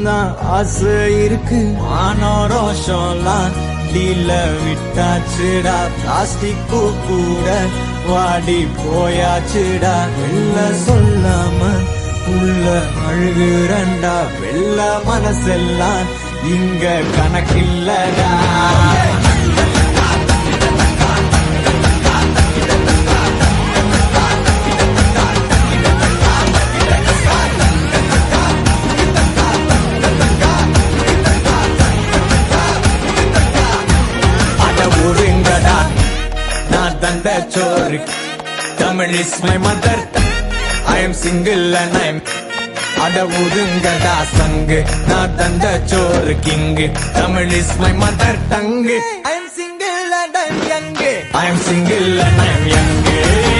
தான் ஆசை இருக்கு. ஆனோரோஷம்லாம் டீல விட்டாச்சுடா. பிளாஸ்டிக் கூட வாடி போயாச்சுடா. வெள்ள சொல்லாம உள்ள அழுகுறண்டா. வெள்ள மனசெல்லாம் இங்க கணக்கில்லடா. தந்த சோறு Tamil is my mother. I am single and I am அட ஊதுங்கடா சங்கு. நான் தந்த சோறு king. Tamil is my mother tongue. I am single and I am young. I am single and I am young.